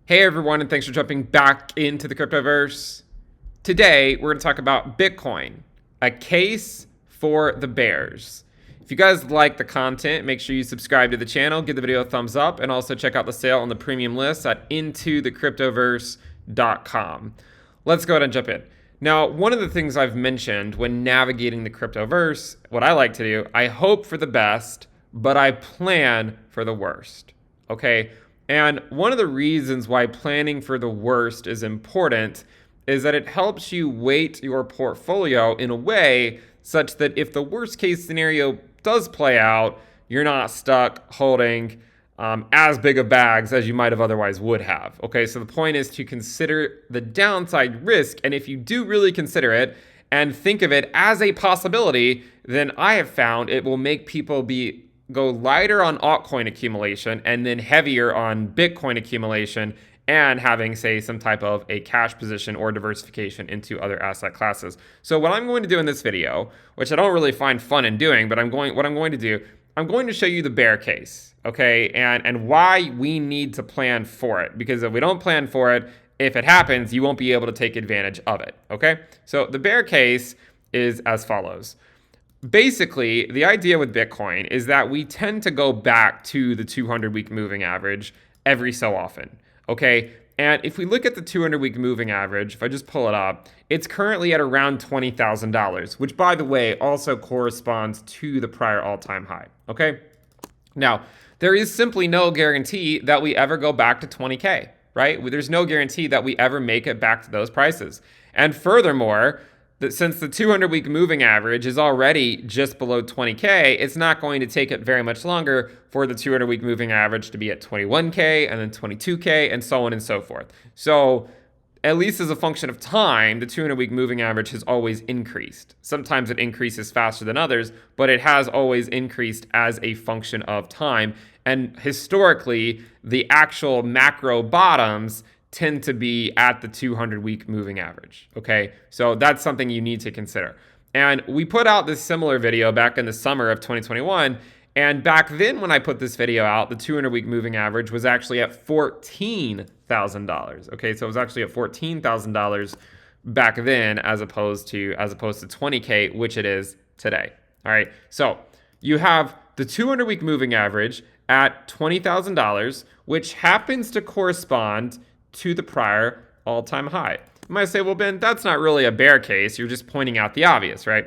Hey everyone, and thanks for jumping back into the cryptoverse. Today, we're going to talk about Bitcoin, a case for the bears. If you guys like the content, make sure you subscribe to the channel, give the video a thumbs up, and also check out the sale on the premium list at intothecryptoverse.com. Let's go ahead and jump in. Now, one of the things I've mentioned when navigating the cryptoverse, what I like to do, I hope for the best, but I plan for the worst. Okay? And one of the reasons why planning for the worst is important is that it helps you weight your portfolio in a way such that if the worst case scenario does play out, you're not stuck holding as big of bags as you might have otherwise would have. Okay, so the point is to consider the downside risk. And if you do really consider it and think of it as a possibility, then I have found it will make people go lighter on altcoin accumulation and then heavier on Bitcoin accumulation and having, say, some type of a cash position or diversification into other asset classes. So what I'm going to do in this video, which I don't really find fun in doing, but I'm going to show you the bear case, okay, and why we need to plan for it. Because if we don't plan for it, if it happens, you won't be able to take advantage of it, okay? So the bear case is as follows. Basically, the idea with Bitcoin is that we tend to go back to the 200-week moving average every so often, okay? And if we look at the 200-week moving average, if I just pull it up, it's currently at around $20,000, which, by the way, also corresponds to the prior all-time high, okay? Now, there is simply no guarantee that we ever go back to 20K, right? There's no guarantee that we ever make it back to those prices. And furthermore, since the 200-week moving average is already just below 20K, it's not going to take it very much longer for the 200-week moving average to be at 21K and then 22K and so on and so forth. So at least as a function of time, the 200-week moving average has always increased. Sometimes it increases faster than others, but it has always increased as a function of time. And historically, the actual macro bottoms tend to be at the 200-week moving average, okay? So that's something you need to consider. And we put out this similar video back in the summer of 2021, and back then when I put this video out, the 200-week moving average was actually at $14,000, okay? So it was actually at $14,000 back then as opposed to 20K, which it is today, all right? So you have the 200-week moving average at $20,000, which happens to correspond to the prior all-time high. You might say, well, Ben, that's not really a bear case. You're just pointing out the obvious, right?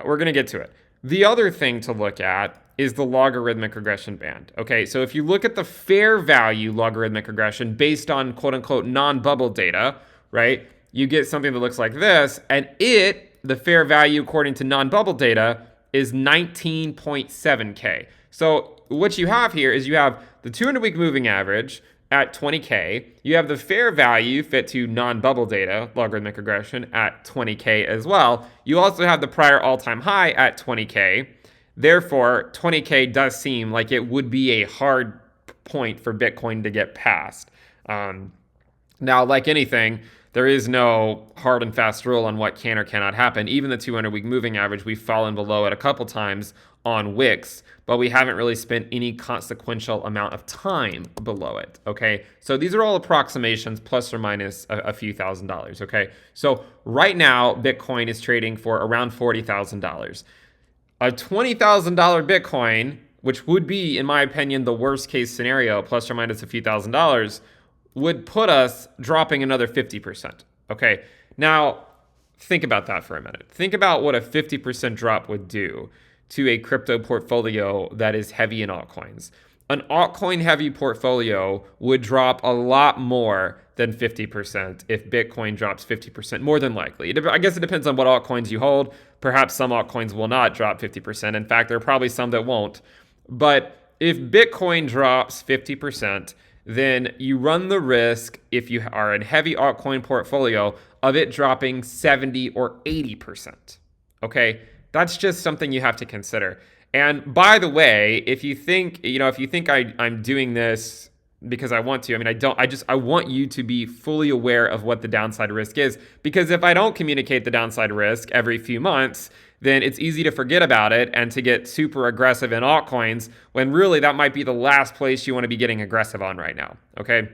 We're going to get to it. The other thing to look at is the logarithmic regression band. Okay, so if you look at the fair value logarithmic regression based on quote-unquote non-bubble data, right, you get something that looks like this, and the fair value according to non-bubble data, is 19.7K. So what you have here is you have the 200-week moving average at 20K. You have the fair value fit to non-bubble data, logarithmic regression, at 20K as well. You also have the prior all-time high at 20K. Therefore, 20K does seem like it would be a hard point for Bitcoin to get past. Now, like anything, there is no hard and fast rule on what can or cannot happen. Even the 200-week moving average, we've fallen below it a couple times on Wix, but we haven't really spent any consequential amount of time below it, okay? So these are all approximations plus or minus a few $1,000s, okay? So right now, Bitcoin is trading for around $40,000. A $20,000 Bitcoin, which would be, in my opinion, the worst case scenario, plus or minus a few $1,000s, would put us dropping another 50%, okay? Now, think about that for a minute. Think about what a 50% drop would do to a crypto portfolio that is heavy in altcoins. An altcoin heavy portfolio would drop a lot more than 50% if Bitcoin drops 50%, more than likely. I guess it depends on what altcoins you hold. Perhaps some altcoins will not drop 50%. In fact, there are probably some that won't. But if Bitcoin drops 50%, then you run the risk, if you are in heavy altcoin portfolio, of it dropping 70 or 80%, okay? That's just something you have to consider. And by the way, if you think I'm doing this because I want to, I mean, I want you to be fully aware of what the downside risk is, because if I don't communicate the downside risk every few months, then it's easy to forget about it and to get super aggressive in altcoins when really that might be the last place you want to be getting aggressive on right now, okay?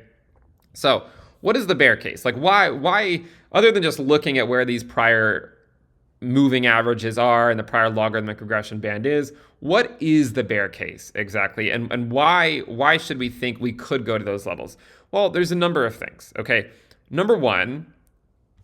So what is the bear case? Like why, other than just looking at where these prior moving averages are and the prior logarithmic regression band is, what is the bear case exactly? And why should we think we could go to those levels? Well, there's a number of things, okay? Number one,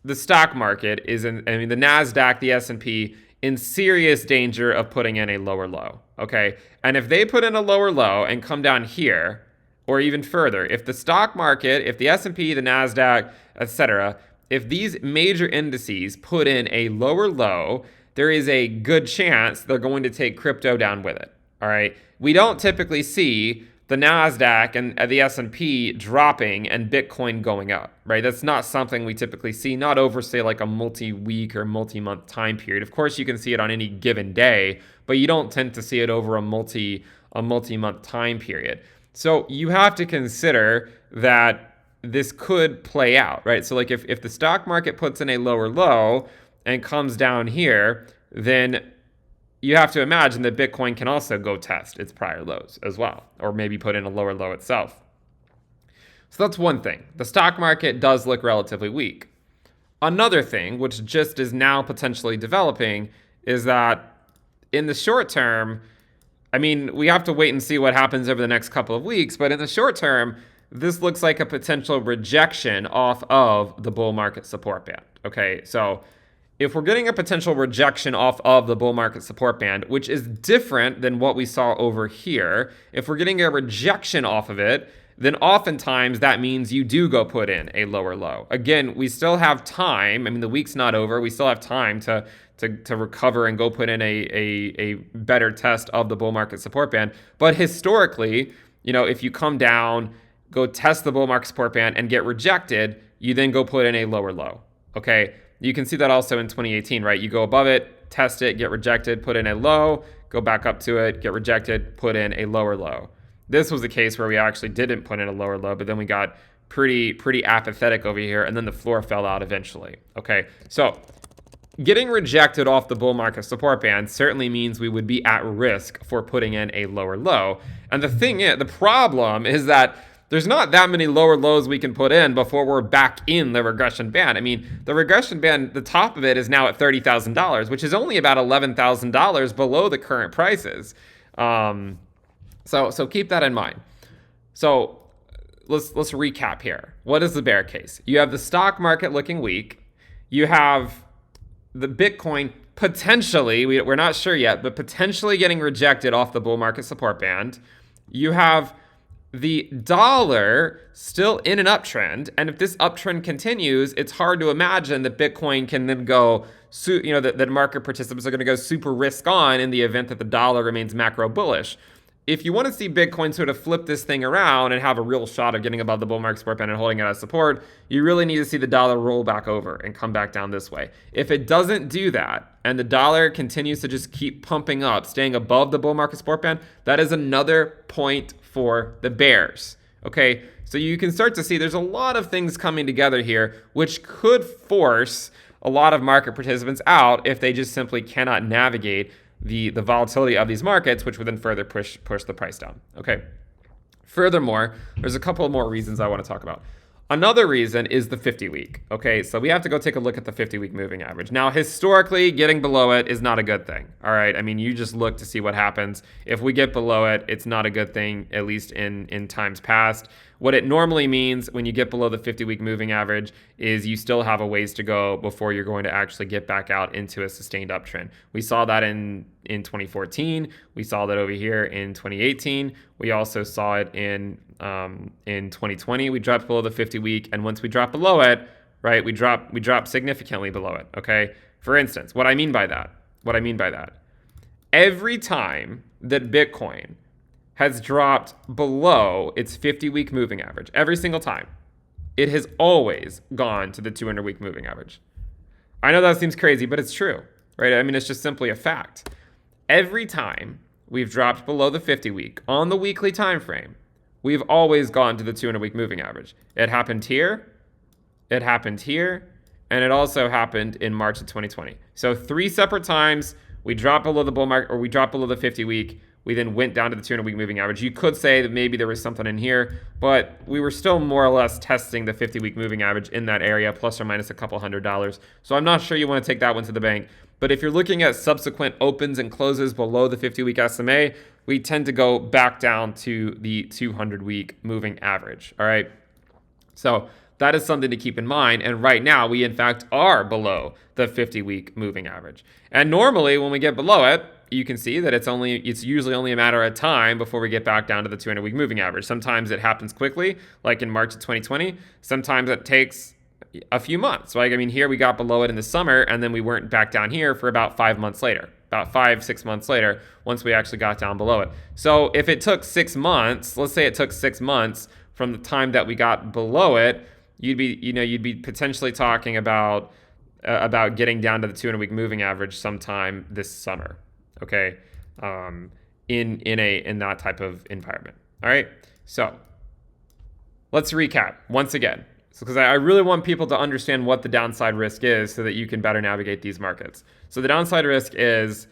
the stock market is the NASDAQ, the S&P, in serious danger of putting in a lower low, okay? And if they put in a lower low and come down here, or even further, if the stock market, if the S&P, the NASDAQ, etc., if these major indices put in a lower low, there is a good chance they're going to take crypto down with it, all right? We don't typically see the NASDAQ and the S&P dropping and Bitcoin going up, right? That's not something we typically see, not over, say, like a multi-week or multi-month time period. Of course, you can see it on any given day, but you don't tend to see it over a multi-month time period. So you have to consider that this could play out, right? So like if the stock market puts in a lower low and comes down here, then you have to imagine that Bitcoin can also go test its prior lows as well, or maybe put in a lower low itself. So that's one thing. The stock market does look relatively weak. Another thing, which just is now potentially developing, is that in the short term, I mean, we have to wait and see what happens over the next couple of weeks, but in the short term, this looks like a potential rejection off of the bull market support band. Okay, so if we're getting a potential rejection off of the bull market support band, which is different than what we saw over here, if we're getting a rejection off of it, then oftentimes that means you do go put in a lower low. Again, we still have time. I mean, the week's not over. We still have time to recover and go put in a better test of the bull market support band. But historically, if you come down, go test the bull market support band and get rejected, you then go put in a lower low. Okay. You can see that also in 2018, right? You go above it, test it, get rejected, put in a low, go back up to it, get rejected, put in a lower low. This was the case where we actually didn't put in a lower low, but then we got pretty apathetic over here, and then the floor fell out eventually. Okay, so getting rejected off the bull market support band certainly means we would be at risk for putting in a lower low. And the problem is that there's not that many lower lows we can put in before we're back in the regression band. I mean, the regression band, the top of it is now at $30,000, which is only about $11,000 below the current prices. So keep that in mind. So let's recap here. What is the bear case? You have the stock market looking weak. You have the Bitcoin potentially, we're not sure yet, but potentially getting rejected off the bull market support band. You have the dollar still in an uptrend, and if this uptrend continues, it's hard to imagine that Bitcoin can then go, that market participants are going to go super risk on in the event that the dollar remains macro bullish. If you want to see Bitcoin sort of flip this thing around and have a real shot of getting above the bull market support band and holding it as support, you really need to see the dollar roll back over and come back down this way. If it doesn't do that, and the dollar continues to just keep pumping up, staying above the bull market support band, that is another point for the bears. Okay, so you can start to see there's a lot of things coming together here, which could force a lot of market participants out if they just simply cannot navigate the volatility of these markets, which would then further push the price down. Okay. Furthermore, there's a couple more reasons I want to talk about. Another reason is the 50-week. Okay, so we have to go take a look at the 50-week moving average. Now, historically, getting below it is not a good thing. All right, I mean, you just look to see what happens. If we get below it, it's not a good thing, at least in times past. What it normally means when you get below the 50-week moving average is you still have a ways to go before you're going to actually get back out into a sustained uptrend. We saw that in 2014. We saw that over here in 2018. We also saw it in 2020. We dropped below the 50-week, and once we drop below it, right, we drop significantly below it. Okay. For instance, what I mean by that, every time that Bitcoin has dropped below its 50-week moving average, every single time, it has always gone to the 200-week moving average. I know that seems crazy, but it's true, right? I mean, it's just simply a fact. Every time we've dropped below the 50-week on the weekly time frame, we've always gone to the 200-week moving average. It happened here, it happened here, and it also happened in March of 2020. So 3 separate times we dropped below the bull market, or we dropped below the 50-week. We then went down to the 200-week moving average. You could say that maybe there was something in here, but we were still more or less testing the 50-week moving average in that area, plus or minus a couple $100. So I'm not sure you want to take that one to the bank. But if you're looking at subsequent opens and closes below the 50-week SMA, we tend to go back down to the 200-week moving average. All right. So that is something to keep in mind. And right now, we in fact are below the 50-week moving average. And normally, when we get below it, you can see that it's usually only a matter of time before we get back down to the 200-week moving average. Sometimes it happens quickly, like in March of 2020. Sometimes it takes a few months. Like, I mean, here we got below it in the summer, and then we weren't back down here for about 5 months later. About 5-6 months later, once we actually got down below it. So if it took 6 months, let's say it took 6 months from the time that we got below it, you'd be potentially talking about getting down to the 200-week moving average sometime this summer. Okay, in that type of environment. All right, so let's recap once again, because I really want people to understand what the downside risk is so that you can better navigate these markets. So the downside risk is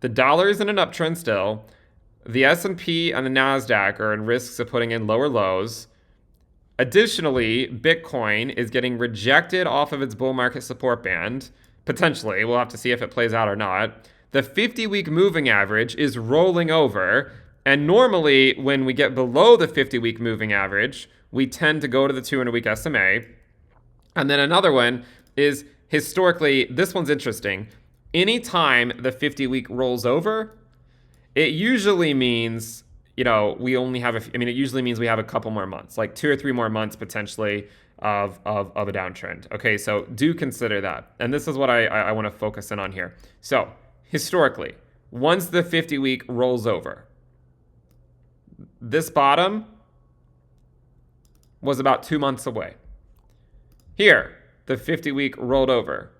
the dollar is in an uptrend still. The S&P and the NASDAQ are in risks of putting in lower lows. Additionally, Bitcoin is getting rejected off of its bull market support band. Potentially, we'll have to see if it plays out or not. The 50-week moving average is rolling over. And normally, when we get below the 50-week moving average, we tend to go to the 200-week SMA. And then another one is historically, this one's interesting. Anytime the 50-week rolls over, it usually means, we only have it usually means we have a couple more months, like 2 or 3 more months potentially of a downtrend. Okay, so do consider that. And this is what I want to focus in on here. So historically, once the 50-week rolls over, this bottom was about 2 months away. Here, the 50-week rolled over.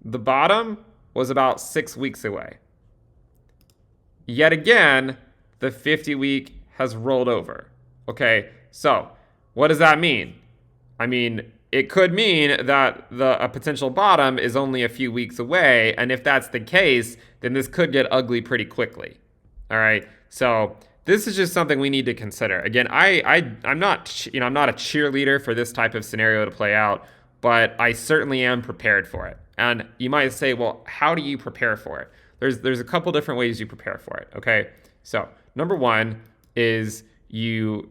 The bottom was about 6 weeks away. Yet again, the 50-week has rolled over. Okay, so what does that mean? I mean, it could mean that a potential bottom is only a few weeks away, and if that's the case, then this could get ugly pretty quickly. All right, so this is just something we need to consider. Again, I'm not a cheerleader for this type of scenario to play out, but I certainly am prepared for it. And you might say, well, how do you prepare for it? There's a couple different ways you prepare for it. Okay, so number one is you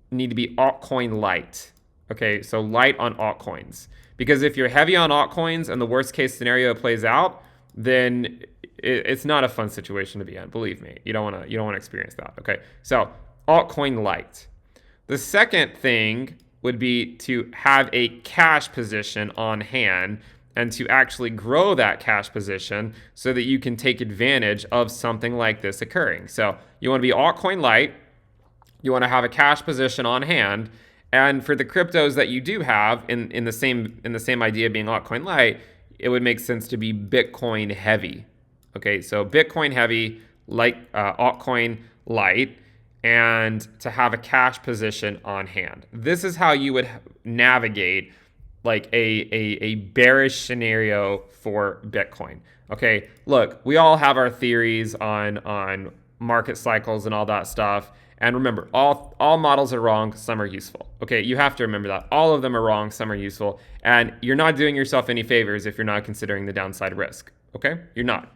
need to be altcoin light. Okay, so light on altcoins. Because if you're heavy on altcoins and the worst case scenario plays out, then it's not a fun situation to be in. Believe me, you don't want to experience that. Okay, so altcoin light. The second thing would be to have a cash position on hand and to actually grow that cash position so that you can take advantage of something like this occurring. So you want to be altcoin light. You want to have a cash position on hand. And for the cryptos that you do have in the same idea being altcoin light, it would make sense to be Bitcoin heavy. Okay, so Bitcoin heavy, like altcoin light, and to have a cash position on hand. This is how you would navigate like a bearish scenario for Bitcoin. Okay, look, we all have our theories on market cycles and all that stuff. And remember, all models are wrong, some are useful. Okay, you have to remember that. All of them are wrong, some are useful. And you're not doing yourself any favors if you're not considering the downside risk. Okay, you're not.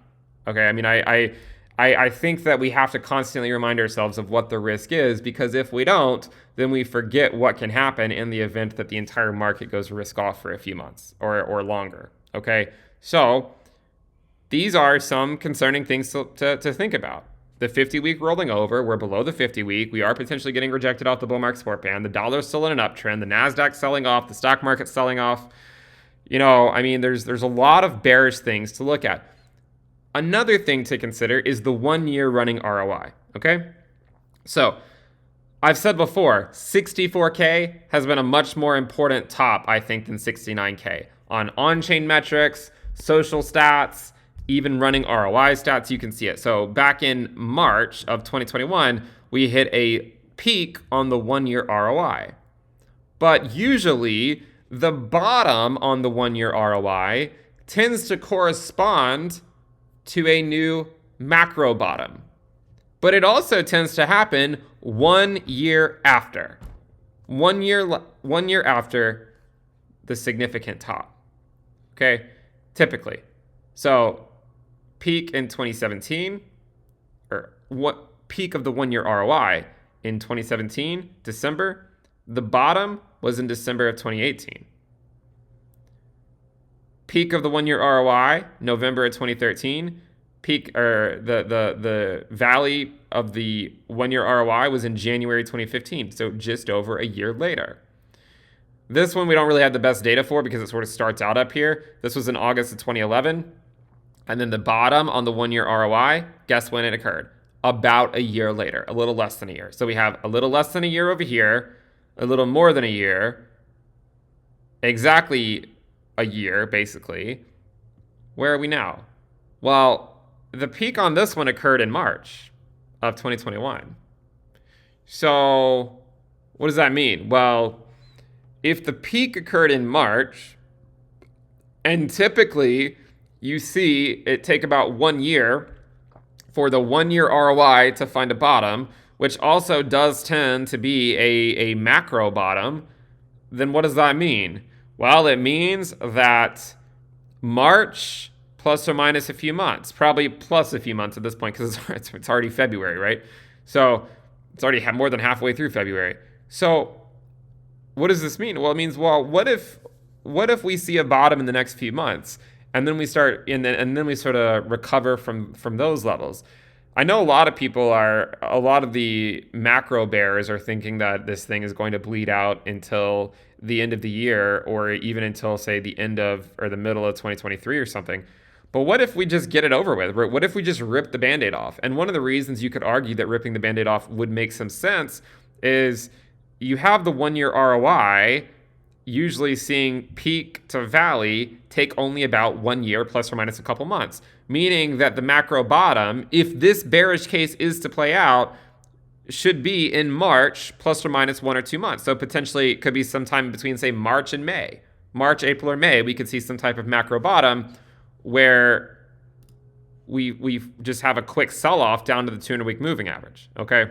Okay, I mean, I think that we have to constantly remind ourselves of what the risk is, because if we don't, then we forget what can happen in the event that the entire market goes risk off for a few months or longer. Okay, so these are some concerning things to think about. The 50-week rolling over, we're below the 50-week. We are potentially getting rejected off the bull market support band. The dollar's still in an uptrend. The NASDAQ selling off. The stock market's selling off. I mean, there's a lot of bearish things to look at. Another thing to consider is the 1-year running ROI, okay? So I've said before, 64K has been a much more important top, I think, than 69K. On-chain metrics, social stats, even running ROI stats, you can see it. So back in March of 2021, we hit a peak on the 1-year ROI. But usually the bottom on the 1-year ROI tends to correspond to a new macro bottom. but it also tends to happen 1 year after. 1 year after the significant top. Okay, typically. So peak in 2017, or what peak of the 1 year ROI in 2017, December. The bottom was in December of 2018. Peak of the 1 year ROI, November of 2013. Peak, or the valley of the 1 year ROI was in January 2015, so just over a year later. This one we don't really have the best data for because it sort of starts out up here. This was in August of 2011. And then the bottom on the 1 year ROI, guess when it occurred? About a year later, a little less than a year. So we have a little less than a year over here, a little more than a year, exactly a year, basically. Where are we now? Well, the peak on this one occurred in March of 2021. So what does that mean? Well, if the peak occurred in March, and typically you see it take about 1 year for the 1 year ROI to find a bottom, which also does tend to be a macro bottom, then what does that mean? Well, it means that March plus or minus a few months, probably plus a few months at this point because it's already February, right? So it's already more than halfway through February. So what does this mean? Well, it means, well, what if we see a bottom in the next few months, and then we start and then we sort of recover from those levels? I know a lot of the macro bears are thinking that this thing is going to bleed out until the end of the year, or even until, say, the end of or the middle of 2023 or something. But what if we just get it over with? What if we just rip the Band-Aid off? And one of the reasons you could argue that ripping the Band-Aid off would make some sense is you have the 1 year ROI usually seeing peak to valley take only about 1 year plus or minus a couple months, meaning that the macro bottom, if this bearish case is to play out, should be in March plus or minus 1 or 2 months. So potentially it could be sometime between, say, March and May. March, April, or May, we could see some type of macro bottom where we just have a quick sell-off down to the 200-week moving average, okay?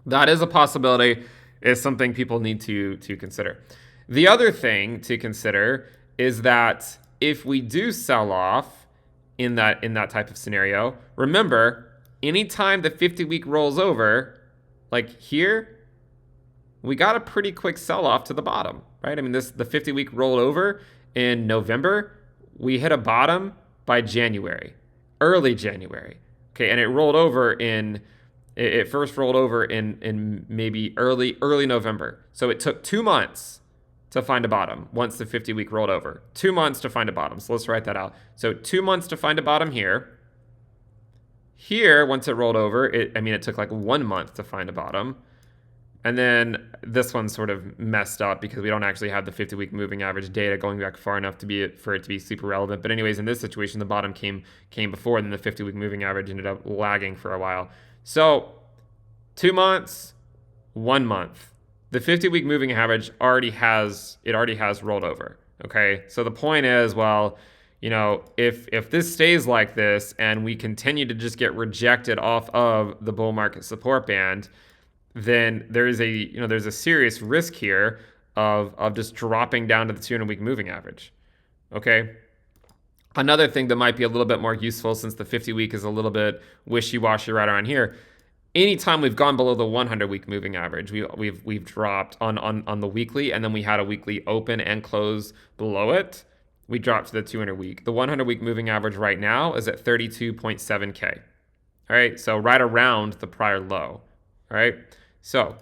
That is a possibility. Is something people need to consider. The other thing to consider is that if we do sell off in that type of scenario, remember, anytime the 50-week rolls over, like here, we got a pretty quick sell-off to the bottom, right? I mean, the 50-week rolled over in November. We hit a bottom by January, early January, okay? And it rolled over it first rolled over in maybe early November. So it took 2 months to find a bottom once the 50-week rolled over. 2 months to find a bottom. So let's write that out. So 2 months to find a bottom here. Here, once it rolled over, it took like 1 month to find a bottom. And then this one's sort of messed up because we don't actually have the 50-week moving average data going back far enough for it to be super relevant. But anyways, in this situation, the bottom came before, and then the 50-week moving average ended up lagging for a while. So 2 months, 1 month. The 50-week moving average already has rolled over. Okay, so the point is, well, if this stays like this and we continue to just get rejected off of the bull market support band, then there's a serious risk here of just dropping down to the 200-week moving average. Okay. Another thing that might be a little bit more useful, since the 50-week is a little bit wishy-washy right around here, anytime we've gone below the 100-week moving average, we've dropped on the weekly, and then we had a weekly open and close below it, we dropped to the 200-week. The 100-week moving average right now is at 32.7K. All right, so right around the prior low. All right, so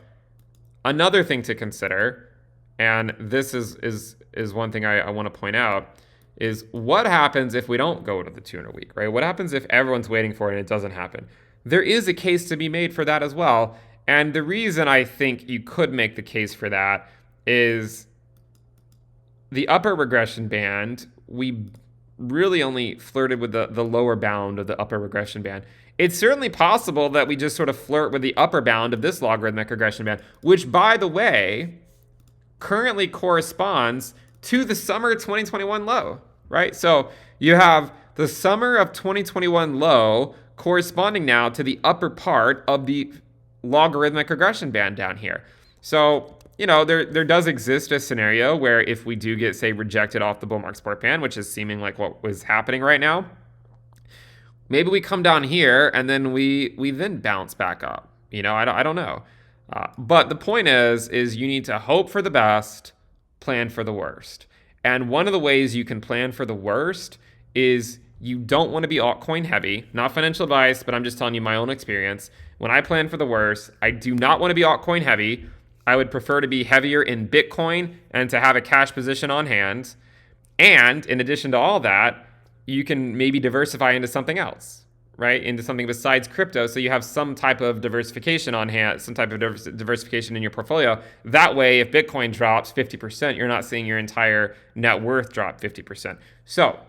another thing to consider, and this is one thing I want to point out, is what happens if we don't go to the 200-week, right? What happens if everyone's waiting for it and it doesn't happen? There is a case to be made for that as well. And the reason I think you could make the case for that is the upper regression band, we really only flirted with the lower bound of the upper regression band. It's certainly possible that we just sort of flirt with the upper bound of this logarithmic regression band, which, by the way, currently corresponds to the summer 2021 low, right? So you have the summer of 2021 low corresponding now to the upper part of the logarithmic regression band down here. So, there does exist a scenario where if we do get, say, rejected off the bull market support band, which is seeming like what was happening right now, maybe we come down here and then we then bounce back up. I don't know. But the point is you need to hope for the best, plan for the worst. And one of the ways you can plan for the worst is you don't want to be altcoin heavy. Not financial advice, but I'm just telling you my own experience. When I plan for the worst, I do not want to be altcoin heavy. I would prefer to be heavier in Bitcoin and to have a cash position on hand. And in addition to all that, you can maybe diversify into something else, right? Into something besides crypto. So you have some type of diversification on hand, some type of diversification in your portfolio. That way, if Bitcoin drops 50%, you're not seeing your entire net worth drop 50%. So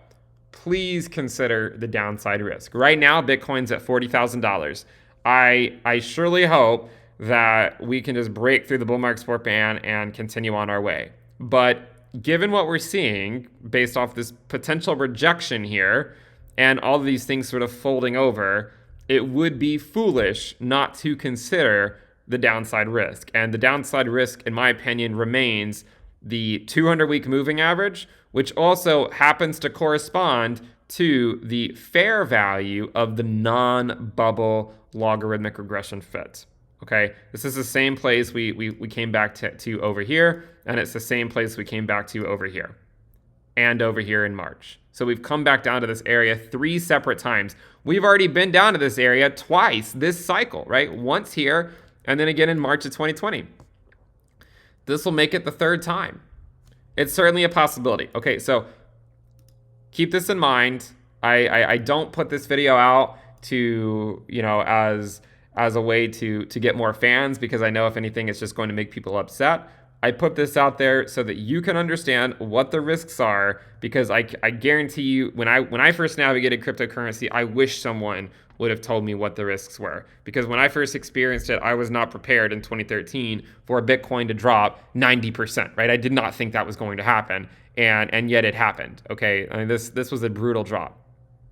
please consider the downside risk. Right now, Bitcoin's at $40,000. I surely hope that we can just break through the bull market support band and continue on our way. But given what we're seeing based off this potential rejection here and all of these things sort of folding over, it would be foolish not to consider the downside risk. And the downside risk, in my opinion, remains the 200-week moving average, which also happens to correspond to the fair value of the non-bubble logarithmic regression fit. Okay, this is the same place we came back to over here, and it's the same place we came back to over here and over here in March. So we've come back down to this area 3 separate times. We've already been down to this area twice this cycle, right? Once here and then again in March of 2020. This will make it the 3rd time. It's certainly a possibility. Okay, so keep this in mind. I don't put this video out to, as a way to get more fans, because I know if anything, it's just going to make people upset. I put this out there so that you can understand what the risks are, because I guarantee you, when I first navigated cryptocurrency, I wish someone would have told me what the risks were. Because when I first experienced it, I was not prepared in 2013 for Bitcoin to drop 90%, right? I did not think that was going to happen, and yet it happened, okay? I mean, this was a brutal drop.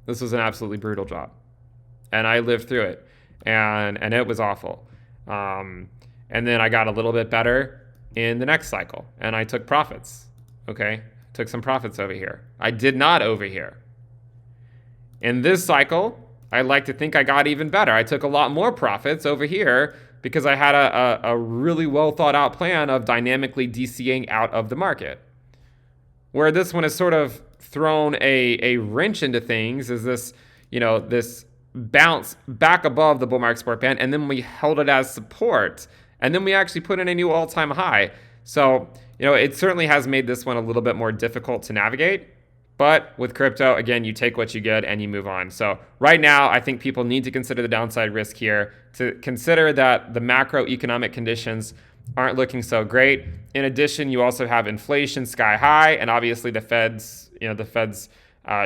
This was an absolutely brutal drop. And I lived through it. And it was awful. And then I got a little bit better in the next cycle, and I took profits. Okay, took some profits over here. I did not over here. In this cycle, I like to think I got even better. I took a lot more profits over here because I had a really well thought out plan of dynamically DCing out of the market. Where this one has sort of thrown a wrench into things is this, this bounce back above the bull market support band, and then we held it as support, and then we actually put in a new all-time high. So, it certainly has made this one a little bit more difficult to navigate, but with crypto, again, you take what you get and you move on. So right now, I think people need to consider the downside risk here, to consider that the macroeconomic conditions aren't looking so great. In addition, you also have inflation sky high, and obviously the Fed's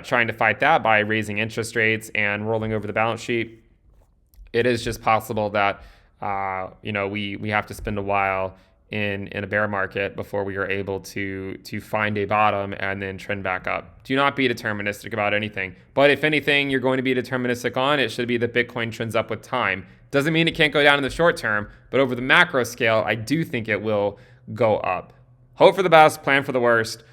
trying to fight that by raising interest rates and rolling over the balance sheet. It is just possible that we have to spend a while in a bear market before we are able to find a bottom and then trend back up. Do not be deterministic about anything. But if anything you're going to be deterministic on, it should be that Bitcoin trends up with time. Doesn't mean it can't go down in the short term, but over the macro scale, I do think it will go up. Hope for the best, plan for the worst.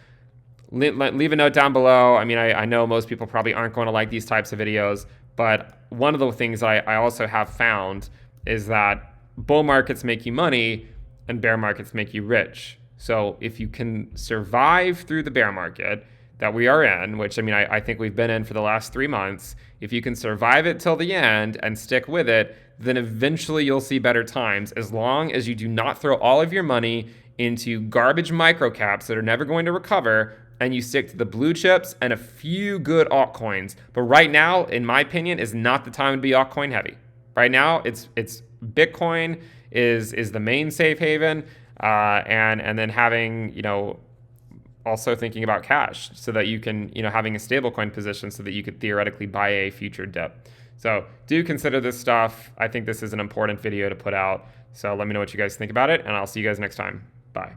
Leave a note down below. I mean, I know most people probably aren't going to like these types of videos, but one of the things I also have found is that bull markets make you money and bear markets make you rich. So if you can survive through the bear market that we are in, which I think we've been in for the last 3 months, if you can survive it till the end and stick with it, then eventually you'll see better times, as long as you do not throw all of your money into garbage micro caps that are never going to recover, and you stick to the blue chips and a few good altcoins. But right now, in my opinion, is not the time to be altcoin heavy. Right now, it's Bitcoin is the main safe haven, and then having, also thinking about cash so that you can, having a stablecoin position so that you could theoretically buy a future dip. So do consider this stuff. I think this is an important video to put out. So let me know what you guys think about it, and I'll see you guys next time. Bye.